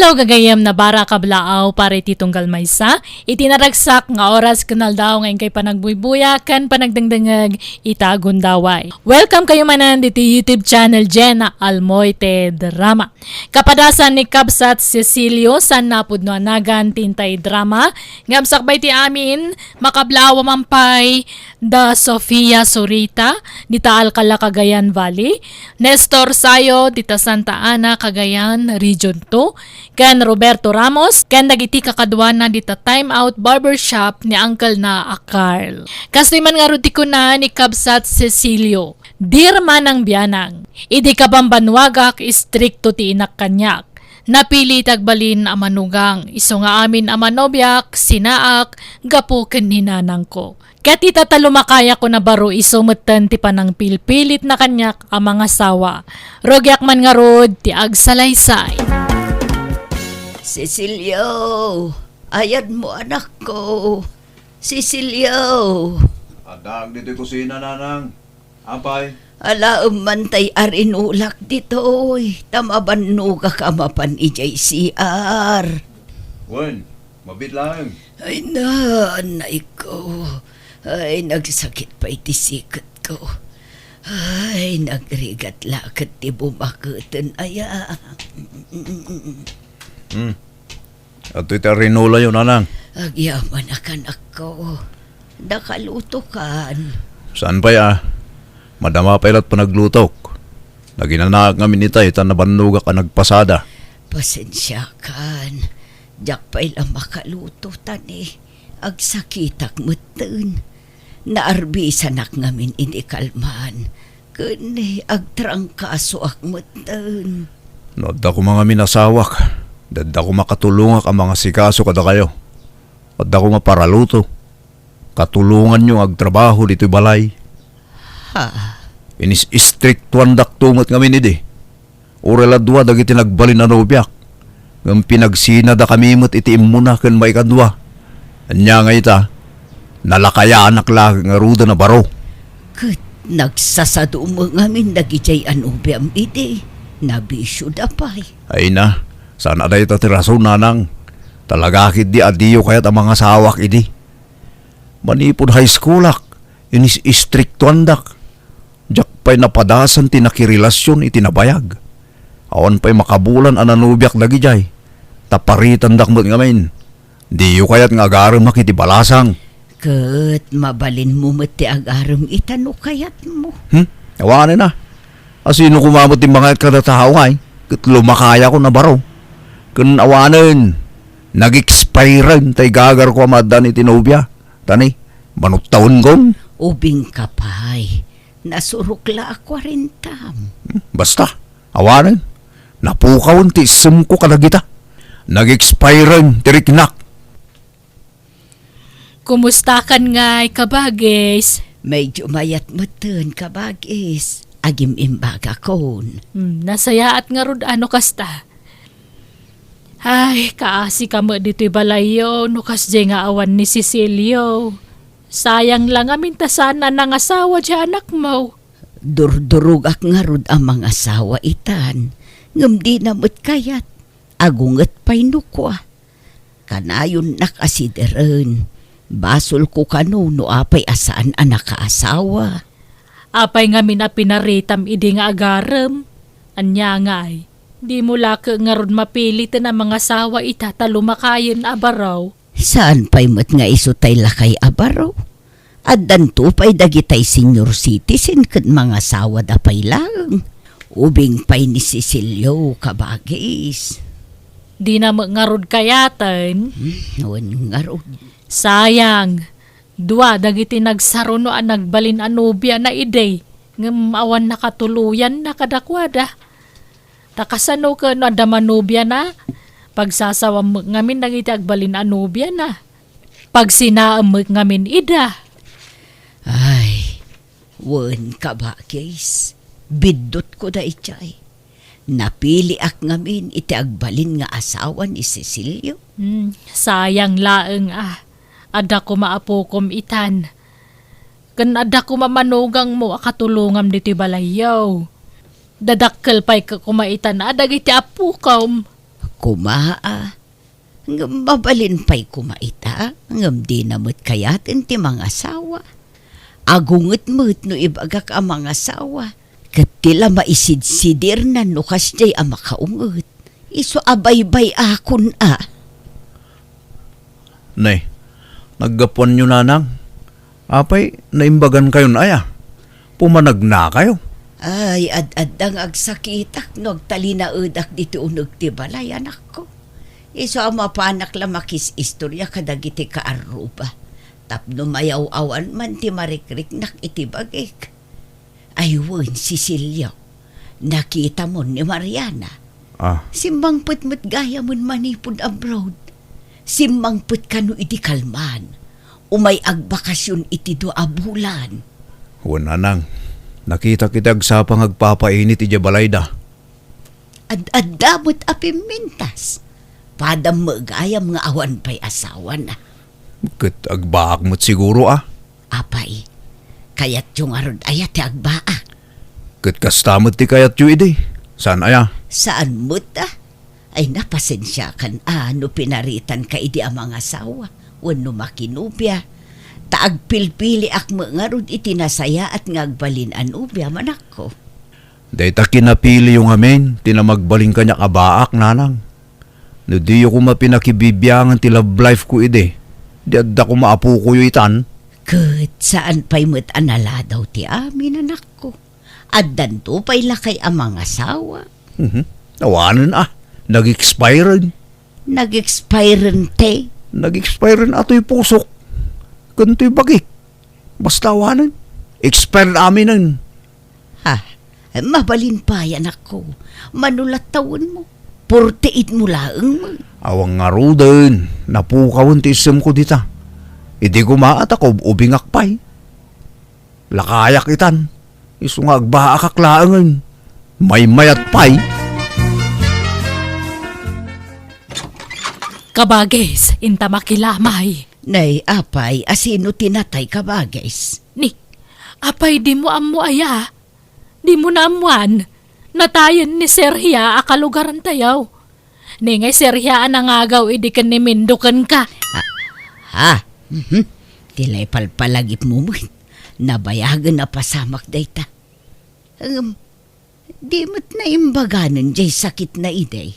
Adlaw gagayam na bara kablaaw para iti tunggal maysa. Itinaragsak nga oras kanal daw ngayon kay panagbuybuya kan panagdangdangag itagundaway. Welcome kayo manan dito YouTube channel Jenna Almoite Drama. Kapadasan ni Kabsat Cecilio san napud no anagan tintay drama. Ngamsakbay ti amin makablaaw mampay da Sofia Sorita dita Alcala Cagayan Valley. Nestor Sayo dita Santa Ana Cagayan Region 2. Ken Roberto Ramos, ken dagiti kakadwana dita Time Out Barbershop ni Uncle na Carl. Kasi man nga ruti ko na ni Kabsat Cecilio. Dir man ang biyanang, idi kabambanwagak istrikto ti inak kanyak. Napili tagbalin amanugang, iso nga amin amanobyak, sinaak, gapo ken ninanang ko. Ket itatalumakaya ko na baro isumutan ti panang pilpilit na kanyak ang mga sawa. Rogyak man nga rod ti agsalaysay. Cecilio, ayad mo anak ko. Cecilio. Adang dito kusina nanang. Apay. Alaam man tay arinulak ditoy. Tamabanuga ka mapan ijay CR. Wen, mabit lang. Ay nanay ko. Ay nagsakit pa iti sikat ko. Ay nagrigat lakat ti bumakutan aya. At ito rinula yun nanang. Agyaman akan ako. Nakaluto kan. Saan pa ya? Madama pa ilat panaglutok. Naginanaak ngamin ita itan na banuga ka nagpasada. Pasensya kan. Diyak pa ilang makaluto tani. Agsakitak mutun. Naarbisan ak ngamin ini kalman. Kani agtrangkaso ak mutun. Nodda ko mga minasawak. Dadda ko makatulungak ang mga sikaso kada kayo. Adda ko maparaluto. Katulungan nyo agtrabaho dito'y balay. Ha? Inis-istriktuan daktungot ngamin idi. Ureladwa dagiti nagbalin na nobyak. Ngam pinagsinada kami mo't iti imuna ken maikadwa. Anya nga ita, nalakaya anak lang nga ruda na baro. Kat nagsasado mo ngamin nagijay anubiam iti. Nabisyo dapay. Ay na, sana da ita tiraso nanang. Talagakit di adiyo kayat ang mga sawak idi. Manipod high schoolak, inis-istriktuan dak. Diyak pa'y napadasan tinakirilasyon itinabayag. Awan pa'y makabulan ananubyak lagi jay. Taparitan dak mo't ngamin. Diyo kayat nga agaram makitibalasang. Kat mabalin mo mati agaram itano kayat mo. Awanin na. Asino kumamot yung mga kadatahaw nga eh. Kat lumakaya ko na baro. Kun awanin. Nag-expirean tay gagar ko amadan itinubya. Tani, manot taon gong. Ubing kapay. Nasurukla ako rin tam. Basta, awanin. Napukaw ti isem ko kalagita. Nag-expirean tiriknak. Kumusta kan nga kabagis? Medyo mayat matan kabagis. Agim imbaga kon. Nasaya at nga rod ano kasta. Ay, kaasi ka mo dito'y balayo, nukas di nga awan ni Cecilio. Sayang lang amin ta sana nang asawa di anak mo. Durdurug ak nga rod ang mga asawa itan. Ngam di namot kayat. Agungat pa'y nukwa. Kanayon nakasideran. Basol ko kanuno apay asaan anak kaasawa. Apay nga minapinaritam idi nga agaram. Anya nga ay, di mo laka nga ron mapilit na mga asawa itatalumakayan abaraw. Saan pa'y mat nga isutay lakay abaraw? At danto pa'y dagitay senior citizen kat mga asawa da pa'y lang. Ubing pa'y ni Cecilio kabagis. Di na nga rod kayatan. Noon nga rod. Sayang. Dua, dagiti nagsaruno ang nagbalin anubya na iday. Ngam awan nakatuluyan na kadakwada. Takasano ka no adamanubya na. Pagsasawam ngamin dagiti agbalin anubya na. Pag sinaam ngamin ida. Ay, wan ka ba, guys? Bidot ko da itay. Napili ak ngamin iti agbalin nga asawa ni Cecilio. Sayang laeng Ada ko maapukom itan. Kan ada ko mamanugang mo akatulungam diti balayaw. Dadakkel pa'y kumaitan na dagiti apukom. Kumaa. Ngam mabalin pa'y kumaita. Ngam di namot kayatin ti mga asawa. Agunget-met no ibagak ang mga asawa. Kat tila maisid-sidir na no kasjay ang makaunget. Iso abay-bay akon Nay, naggapuan nyo nanang. Apay, naimbagan kayo na aya. Pumanag na kayo. Ay, ad-adang agsakitak no agtalinaedak dito unog ti balay anak ko. Iso ang mapanak lamakis istorya kadagiti kaaruba. Tapno mayaw-awan man ti marikrik nak itibagik. Ayun, Cecilio, nakita mo ni Mariana. Simbang putmut gaya mon manipod abroad. Simbang put kanu iti kalman. Umay agbakasyon iti do abulan. Wala nang. Nakita kitag sa pangagpapainit iti balayda. Ad-adamot apimintas. Padam magayam nga awan pa'y asawa na. Kat agbaak mo't siguro Apay, kayat yung arod ayat ti agbaak. Kat kastamot ti kayat yu ide. Saan aya? Saan mo't Ay napasensya kan no pinaritan ka idi ang mga asawa. Wano makinubya. Taagpilpili ak mga rod itinasaya at ngagbalin an ubya manak ko. Dahita kinapili yung amin, tinamagbaling kanya kabaak nanang. No di ko mapinakibibiyangan ti love life ko ide. Di adda ko maapu ko yu itan. Kat saan pa'y mo't anala daw ti amin anak ko. Addan to pa'y lakay ang mga asawa. Tawanan nag-expire. Nag-expire te. Nag-expire ato'y pusok. Ganto'y bagik. Basta awanan. Expire aminan. Mabalin pa yan ako. Manulat tawon mo. Porteit mo laeng mo. Awang nga roden. Napukawan ti isem ko dita. Idi ko maat ako ubingak pa'y. Lakayak itan. Iso nga agbaakak laangan. May mayat pa'y. Kabagis, inta makilamay. Nay, apay, asino tinatay ka ba, guys? Ni, apay di mo amu aya. Di mo na amuan. Natayan ni Serhia akalugaran tayaw. Ni ngay Serhia anangagaw idi kan ni Mindukan ka. Tilay palpalagip mo mo. Nabayagan na pasamak dayta. Di mo't na imbaganan jay sakit na iday.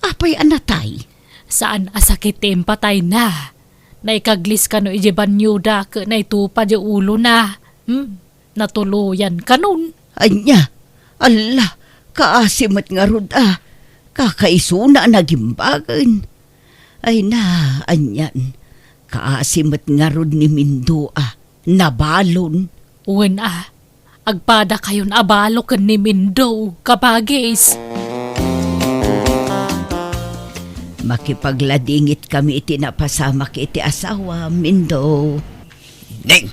Apay anatay. Saan asakit patay na. Naikaglis ka no ijiban yuda ka na itupad yung ulo na. Natuluyan ka nun. Anya, Allah, kaasimat nga rod Kakaisuna nagimbagan. Ay na, anyan, kaasimat nga rod ni Mindo nabalon. Uwan agpada kayon abalo ka ni Mindo, kabagis. Makipagladingit kami iti napasamak iti asawa, Mindo. Ning,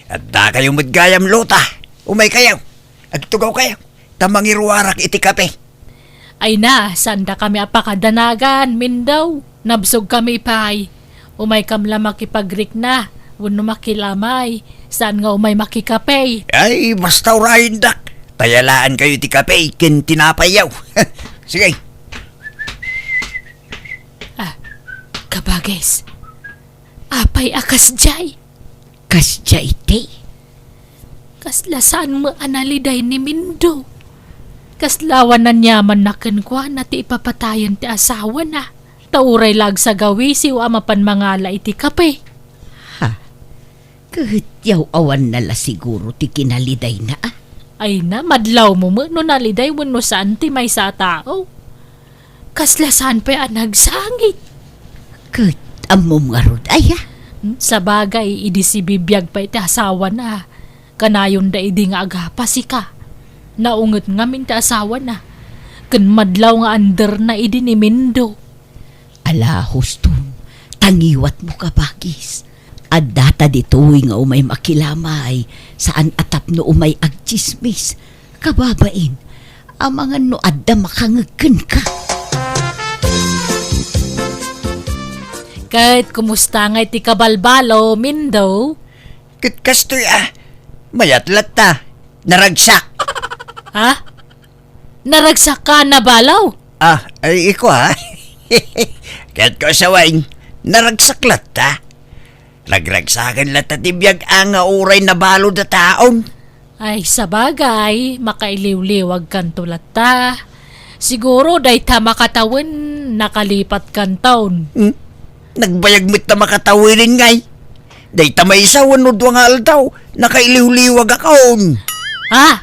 at da kayong madgayam lota. Umay kayo. Agtugaw kayo. Tamangiruarak iti kape. Ay na, sanda kami apakadanagan, Mindo. Nabsog kami pay. Umay kamla makipagrik na. Wano makilamay. Saan nga umay makikape? Ay, basta urahin dak. Tayalaan kayo iti kape. Kin tinapayaw. Sige. Kabagis. Apay akas jay. Kasjay te. Kaslasaan mo analiday ni Mindo. Kaslawan na nyaman na kenkwa na ti ipapatayan ti asawa na. Tauray lag sa gawisi o amapan mangala iti kape. Kahit awan nala siguro ti kinaliday na Ay na, madlaw mo mo no naliday wano saan ti may sa tao. Kaslasaan pa nagsangit. Kahit amom nga rod Sa bagay, idi si bibiyag pa iti asawa na. Kanayon da idi nga agapasi ka. Naungot nga min ti asawa na. Kan madlaw nga under na idi ni Mindo. Ala, hustong, tangiwat mo ka, Bagis. At data dito'y nga umay makilamay, saan atap no umay agchismis. Kababain, ang mga no adda makangagkan ka. Kahit kumusta nga iti kabalbalo, Mindo? Kitkastoy mayatlat ta. Naragsak. Ha? Naragsak ka na balaw? Ay iko Kaya't ko sawain, naragsaklat ta. Ragragsakan lang tatibiyag ang uray na balod na taon. Ay, sabagay, makailiw-liwag kan tulat ta. Siguro day ta makatawan, nakalipat kan taon. Nagbayagmit na makatawirin ngay. Day tamay isa wanod wang aldaw, nakailiw-liwag akon. Ah!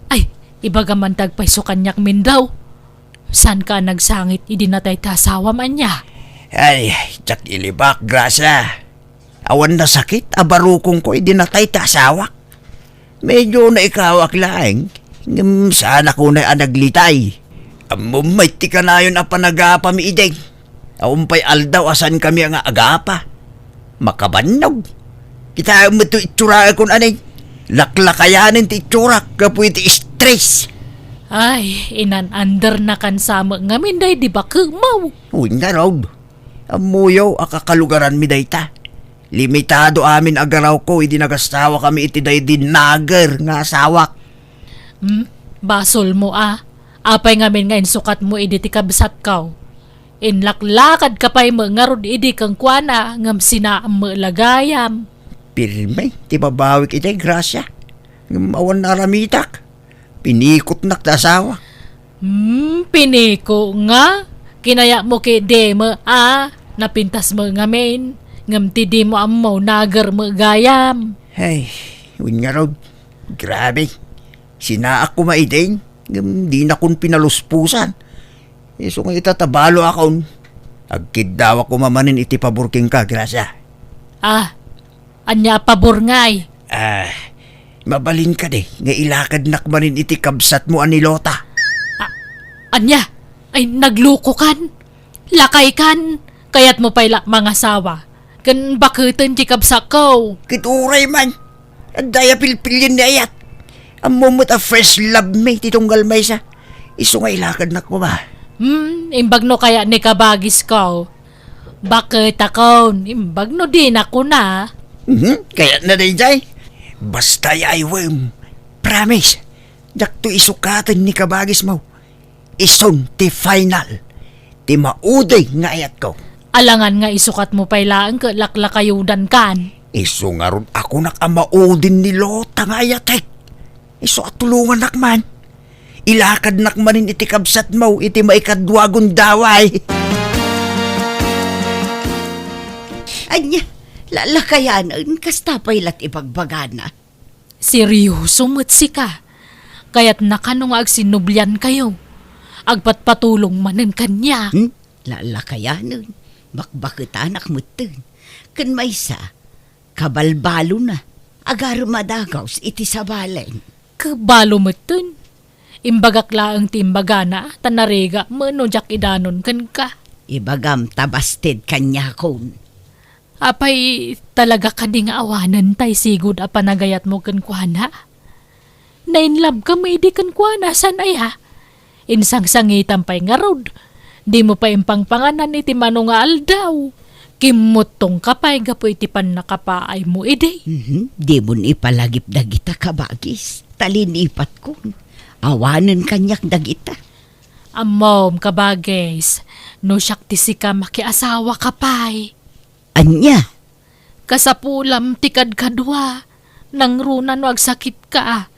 Ay, ibaga man tagpay so kanyak min daw. San ka nagsangit idinatay ta asawa man niya? Ay, tsak ilibak, grasa. Awan na sakit, abarukong ko idinatay ta asawak. Medyo na ikawak laeng, sana ko na anaglitay. May tika na yun ang panagapa mi ideng. Aumpay aldaw asan kami ang agapa. Makabannog. Kita mo ito itsura akong anay. Laklakayanin ti itsura, kapoy ti stress. Ay, inan-under na kan sama ngamin day di ba kumaw? Uy nga Rob, amuyaw akakalugaran mi dayta. Limitado amin agaraw ko, hindi nagastawa kami iti day dinager nga asawak. Basol mo ah. Apay ngamin nga insukat mo idi ti kabsat kaw. Inlaklakad ka pa'y mangarod idi kang kuana ngam sinaam mo lagayam. Pirme, ti babawik iti grasya. Awan na ramitak. Pinikot nak ta asawa. Piniko nga. Kinaya mo kay demo ah. Napintas mo ngamin. Ngam ti di mo amaw nagar mo gayam. Ay, yun nga Rob. Grabe. Sinaak ko maideng. Di na kun pinaluspusan. So nga itatabalo akon. Agkid daw ako mamanin iti paburking ka, grasya. Ah, anya pabor ngay. Mabalin ka de. Nga ilakad nakmanin iti kabsat mo anilota. Anya, ay nagluko kan. Lakay kan. Kaya't mo pa'y mga sawa. Kan bakutan ti kabsak ko. Kituray man. Ang daya pilpilin na ayat. Ang mumut a fresh love me titunggal may sa. Iso nga ilakad na ko ba? Imbag no kaya ni kabagis ko. Bakit ako? Imbag no din ako na. Kaya na din jay. Basta ay wem. Promise. Dakto isukatan ni kabagis mo. Ison ti final. Ti mauday nga ayat ko. Alangan nga isukat mo pa'y laang ka laklakayudan kan. Iso nga ron ako nakamaudin ni Lota nga ayatek. Iso at tulungan nakman. Ilakad nakmanin iti kabsat mo, iti maikadwagon daway. Anya, lalakayanan, kasta pa'y lat ipagbagana. Seryoso mutsi ka. Kaya't nakanong agsinublyan kayo. Agpatpatulong manen kanya. Lalakayanan, bakbakitanak mo ten. Kan may sa, kabalbalo na, agar madagaws iti sabalen. Kabalo mo dun. Imbagak laang timbagana, tanarega, manojak idanon kan ka. Ibagam tabasted kanya kon. Apay talaga ka ding awanan tay sigud a panagayat mo kan kuana. Nainlab ka may di kan kuana, san ay ha? Insang sangitan pa'y nga rod. Di mo pa impangpanganan iti mano nga aldaw. Kimutong kapay gapo iti pan nakapaay mo ide. Di mo ipalagip dagita kabagis. Talinipat ko. Awanan kanyak dagita. Amom kabagis, no siyaktisi ka makiasawa kapay. Anya? Kasapulam tikad kadwa, nang runan wag sakit ka.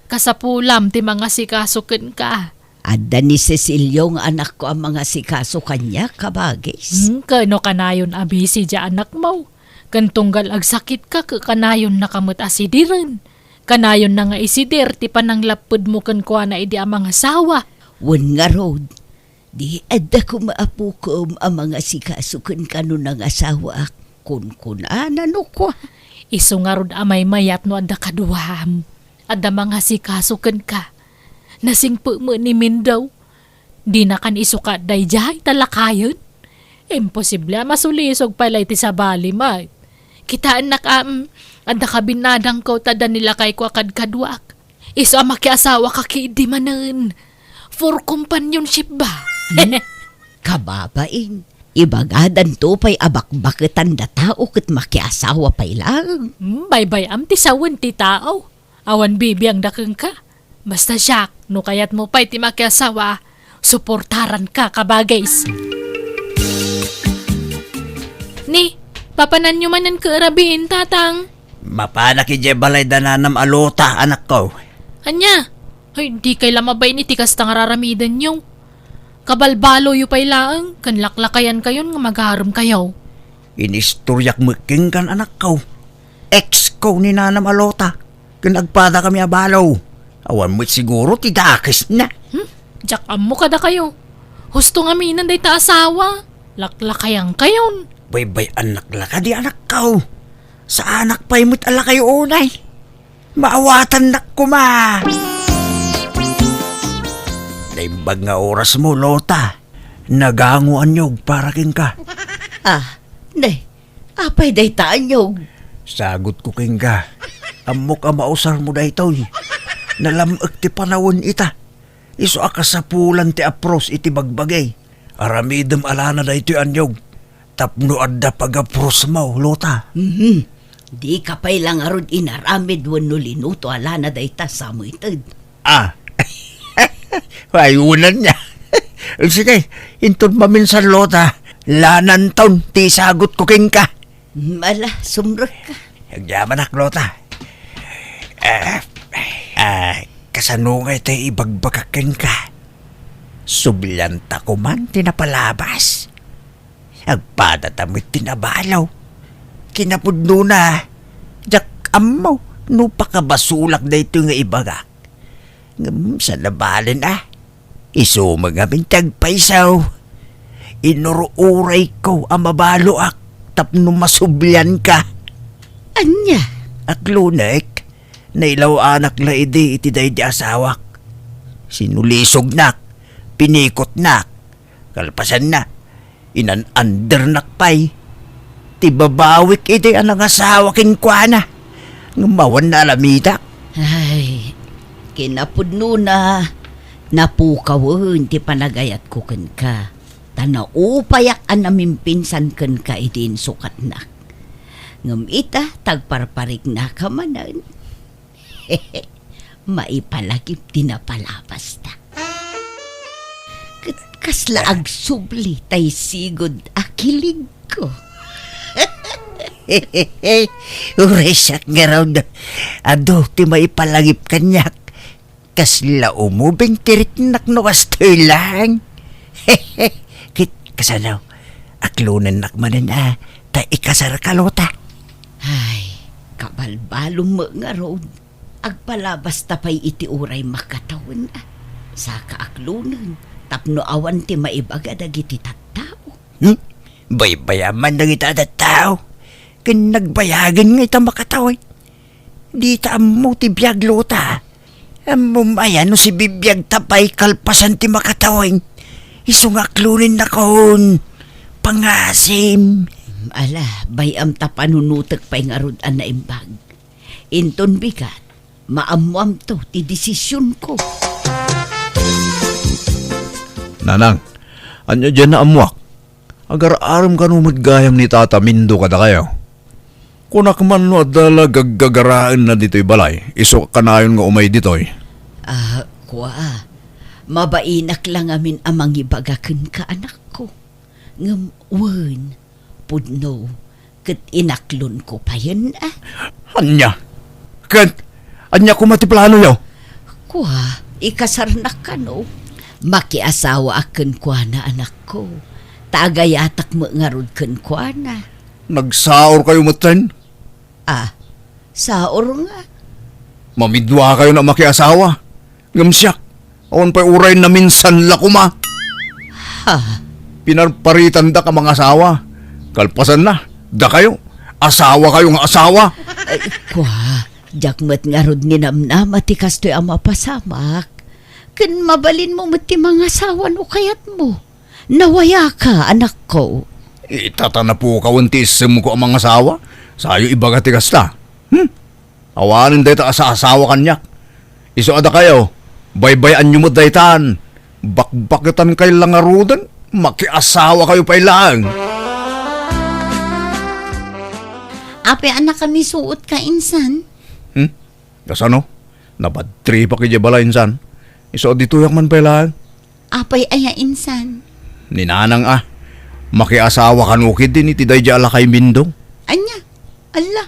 Kasapulam ti mga sikasukin ka. Adda ni Cecilio nga anak ko ang mga sikaso kanya kabagis. Kano kanayon abisi dya anak mo. Kantunggal ag sakit ka, kanayon nakamot asidirin. Kanayon na nga isidir, ti panang lapod mo kan kuha na idi ang mga sawa. Wan nga rod, di adda ko maapukom ang mga sikaso kun kano ng asawa kun ano ko. Iso nga rod amay mayat no adda kaduham. Adda mga sikaso kan ka. Nasingpo mo ni Mindaw. Di na kan isukat day jay talakayon. Imposible masulisog pala iti sa bali ma. Kitaan na ka, anda ka binadang ko tada nila kay ko akad-kadwak. Iso ang makiasawa ka kiidi manan. For companionship ba? Kababain, ibagadan to pa'y abakbaketan da tao kat makiasawa pa'y lang. Bye-bye am ti sawan ti tao. Awan bibiyang dakeng ka. Basta siyak, no kayat mo pa'y ti makiasawa, suportaran ka kabagays. Ni, papanan nyo manan kaarabiin, tatang. Mapana ki balay dananam alota, anak ko. Anya? Ay, di kay lamabay ni tikas tang raramidan yung. Kabalbalo yu pay laang, kan laklakayan kayon nga magharam kayo. Inistoryak making kan anak ko. Ex ko ni nanam alota. Kinagpada kami abalaw. Awan mo't siguro tidakis na. Jak amo kada kayo. Husto nga minan day ta asawa. Laklakayan kayon. Bay anak la ka di anak ko. Sa anak pa'y mo't ala kayo unay. Maawatan nak ko ma. Naimbag nga oras mo, Lota. Naganguan nyog para king ka. Nay, apay day taanyog. Sagot ko king ka. Amo ka mausar mo da ito. Nalamag ti panawon ita. Iso akasapulan ti apros iti bagbagay. Aramidem alana da ito anyog. Tapno adda pag-apros mo, Lota. Di ka pa'y lang arod inaramid wano linuto alana day ta sa mo itad. Ayunan niya. Sige, intod maminsan, Lota. Lanan taon, ti sagot ko king ka. Mala, sumrok ka. Nagyaman ak, Lota. Kasanungay tayo ibagbagakin ka. Sublanta ko man, tinapalabas. Agpadatamit tinabalaw. Kinapudno na. Jak amaw, nupakabasulak na ito nga ibagak. Sa labalan iso mga bintag paisaw. Inuruuray ko ang mabaloak tapno masublyan ka. Anya? Aklunek, nailaw anak la iti day di asawak. Sinulisog nak, pinikot nak, kalpasan na, inan-under nak pay. Tibabawik iti anang asawakin kwa na, ngumawan na alamidak. Ay, kinapudno na. Napukawan ti panagayat ko ken ka. Tanaupayak an namimpinsan ken ka idin sukat na. Ngem ita tagparparik na ka manan. Maipalagip tinapalapas ta. Kasla ag subli tay sigod akilig ko. Uresak nga raw na. Ado, ti maipalagip kanyak. Kasla umubing tirik naknuwas to'y lang. Kit kasanaw, aklunan nakmanan ta ikasar ka, Lota. Ay, kabalbalong mo nga road. Agpalabas tapay iti uray makatawan sa kaaklunan. Tapno awan ti maibaga dagiti tattao. Baybayaman na kita tao. Kin nagbayagan nga ita makatawin. Di ta mo ti biyag, Lota. Mumaya no si bibiyag tapay kalpasan ti makatawin. Isungaklunin na kon. Pangasim. Ala, bayam ta panunutek pa'y ngarudan na imbag. Inton bigat, maamuam to ti desisyon ko. Nanang, anya dyan na amuak. Agar-aram ka gayam ni Tata Mindo kada kayo. Kunak man no adala gaggagaraan na dito'y balay, iso kanayon nga umay dito'y. Kwa, mabainak lang amin amang ibagakan ka anak ko. Ngam, wan, pudno, kat inaklon ko pa yun Anya? Anya ko matiplano yaw? Kwa, ikasarnak ka no. Makiasawa akan kwa na anak ko. Tagayatak mo nga rod kan kwa na. Nagsaor kayo matan? Saor nga. Mamidwa kayo na makiasawa. Ngamsyak, awan pa'y uray na minsan lakuma. Pinarparitan da ka mga asawa. Kalpasan na, da kayo. Asawa kayong asawa. Kwa, jakmat nga rod ni namnam at ikasto'y ama pasamak. Kan mabalin mo mati mga asawa no kayat mo. Nawaya ka, anak ko. Itatana po kawantisim ko ang mga asawa. Sayo ibagati kasta. Awanin dayta sa asawa kanyak. Iso ada kayo. Baybayan nyo mo daytan. Bakbakitan kayo lang arudan. Makiasawa kayo pa ilang. Ape anak kami suot ka insan. Kasano? Nabadri pa kayo bala insan. Iso dito yak man pa ilang. Apay aya insan. Ninanang Makiasawa ka nukid din iti day ala kay Mindong. Anya, ala.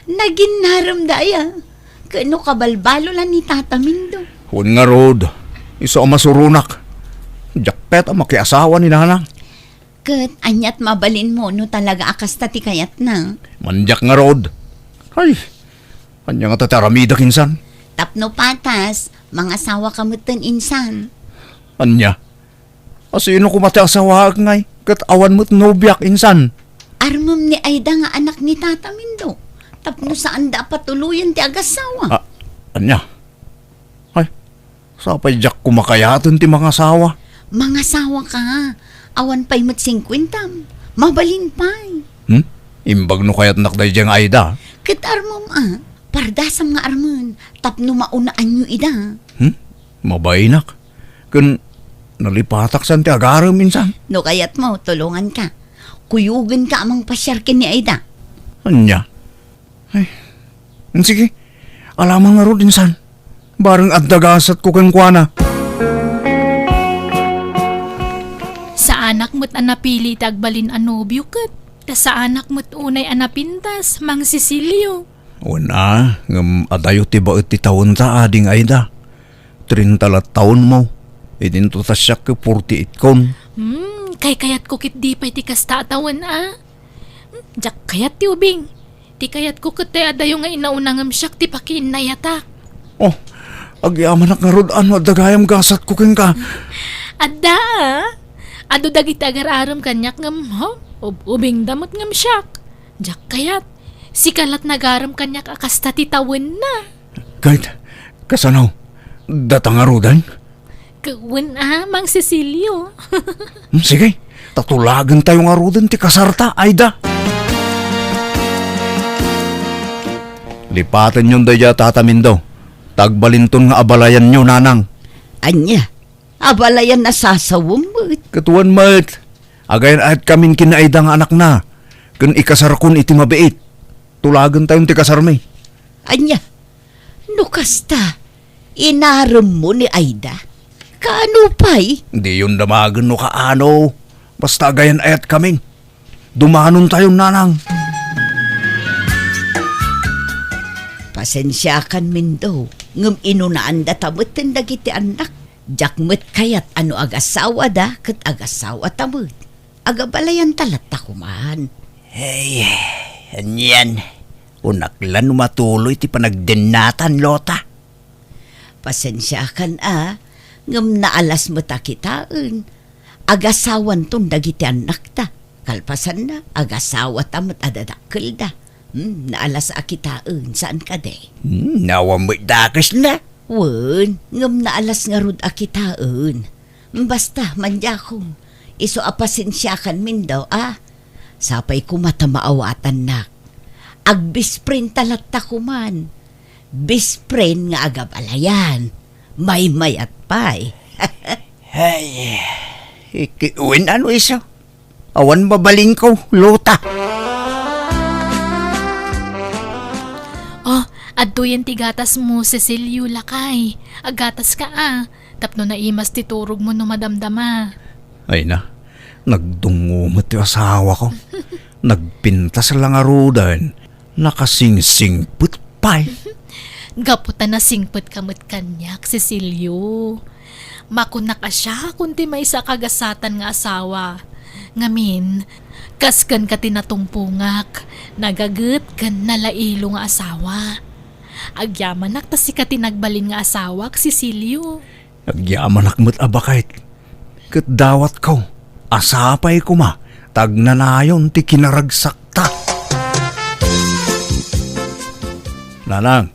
Naging naramdaya. Kano kabalbalo lang ni Tata Mindo. Hun nga rod, iso ang masurunak. Jakpet ang makiasawa ni nanang. Kat, anyat mabalin mo no talaga akas tati kayat na. Manjak nga rod. Ay, kanya nga tataramida kinsan. Tapno patas, mga sawa kamutan insan. Anya, asino ko matiasawa ngay, kat awan mo't nobyak insan. Armam ni Aida nga anak ni Tata Mindo. Tapno saan dapat tuluyan ti agasawa. Anya, ay, sapay jak kumakayaton ti mga sawa. Mga sawa ka, awan pa'y mat 50. Mabalin pa'y. Imbag no kayat nakday diyang Aida. Kat armam pardasam nga arman, tapno maunaan nyo ida. Mabainak. Kun nalipatak san ti agaram minsan. No kayat mo, tulungan ka. Kuyugan ka amang pasyarkin ni Aida. Anya. Ay, sige. Alamang nga ro din san. Barang addagasat ko kang kuana. Sa anak mo't anapili tagbalin anobyo kat. Ta sa anak mo't unay anapintas, Mang Cecilio. Una, ngam adayo ti baet ti taon ta ading Aida. 30 taon mo. Idinto ta siya ke 48 kon. Kay kayat ko kit di pa'y ti kastatawan Jak kayat ti ubing. Ti kayat ko kit ti adayo nga inaunangam siyak ti pakiin na yatak. Oh, agyaman ak nga rod ano dagayam gasat ko keng ka. Adda ado dagiti agar-aram kanyak ngam ubing damot ngam siyak. Jak kayat sikalat nagaram kanyak akas tatitawan na. Kahit, kasanaw, datang nga rodan? Kawan Mang Cecilio. Sige, tatulagan tayo nga rodan ti kasarta, Aida. Lipatan yun daya tatamin daw. Tagbalinton nga abalayan nyo, nanang. Anya, abalayan na sasawumot. Katuan mat, agayan at kamin kinaida nga anak na. Kun ikasar kun iti mabait. Tulagan tayong ti kasar may. Anya, nukasta, inaram mo ni Aida. Kaano pa'y? Di yun damagan no kaano. Basta agayan ayat kaming. Dumanon tayong nanang. Pasensya kan Mindo. Ngam inunaan da tamot dagiti anak. Jakmet kayat ano agasawa da kat agasawa tamot. Agabalayan talat ta kuman. Hey, anyan. Unaklan matuloy ti panagdenatan, Lota. Pasensya kan ngam naalas mo ta kitaan. Agasawan ton dagiti anak ta. Kalpasan na, agasawa tamot adadakkel da. Naalas akitaan, saan ka de? Nawa mo dakas na. Wen, ngam naalas nga rod akitaan. Basta, manja ko. Iso apasensya kan min daw, Sapay ko matamaawatan nak. Agbisprin talat ta kuman. Bisprin nga agabalayan. May at pay. Ay, ikiuin ano iso? Awan babaling ko, Lota. Adto yan ti gatas mo, Cecilio, lakay. Agatas ka Tapno na imas ti turog mo no madamdama. Ay na, nagdungumot yung asawa ko. Nagpintas lang arudan. Nakasingsingput pa'y. Gaputan na singput kamot kanyak, Cecilio. Makuna ka siya kundi may sa kagasatan nga asawa. Ngamin, kaskan ka tinatungpungak. Nagagat kan nalailo nga asawa. Agyaman nak tas ka tinagbalin nga asawa, Cecilio. Agyaman akmat abakait. Kat dawat ko, asapay ko ma, tagnanayon ti kinaragsakta. Nanang,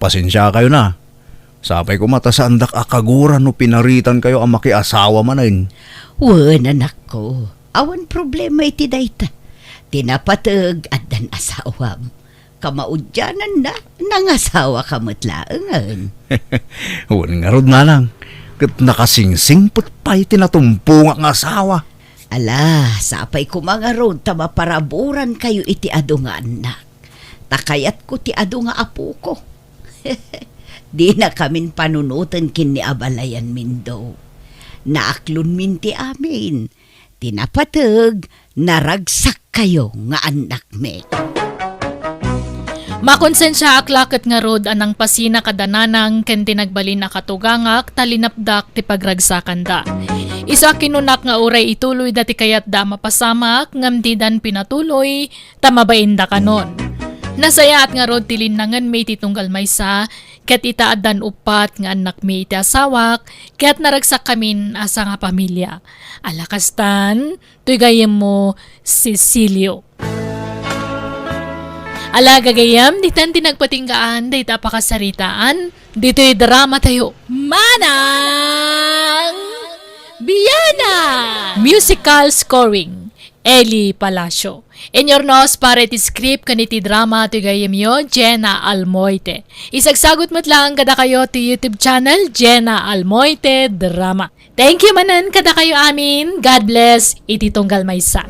pasensya kayo na. Sapay ko mata sa andak akagura no pinaritan kayo ang makiasawa manayin. Wen, anak ko. Awan problema iti dayta. Tinapatag at dan asawam. Kamaudyanan na, nangasawa kamatlaangan. Huwag nga rod nanang. Kat nakasingsingput pa'y tinatumpo nga asawa. Ala, sapay ko mga rod, tamaparaburan kayo iti ado nga anak. Takayat ko ti ado nga apo ko. Di na kamin panunutan kin ni abalayan min daw. Naaklon min ti amin. Tinapatag, naragsak kayo nga anak me. Makonsensya aklaket nga rod anang pasina kadananang ken tinagbalin na katugangak talinapdak ti pagragsakan da. Isa kinunak nga uray ituloy dati kayat da mapasamak ngam di dan pinatuloy tamabain da kanon. Nasaya at nga rod tilinangan may titunggal maysa ket itaadan upat nga anak may iti asawak ket naragsak kamin asa nga pamilya. Alakastan, tuy gayem mo Cecilio. Ala gagayam, ditan tinagpatinggaan, dita pakasaritaan, dito'y drama tayo. Manang Biyana! Musical scoring, Eli Palacio. Inyornos para iti script kaniti drama ti gayem yo, Jenna Almoite. Isagsagot mo't lang kada kayo ti YouTube channel, Jenna Almoite Drama. Thank you manan kada kayo amin. God bless, iti tunggal maysa.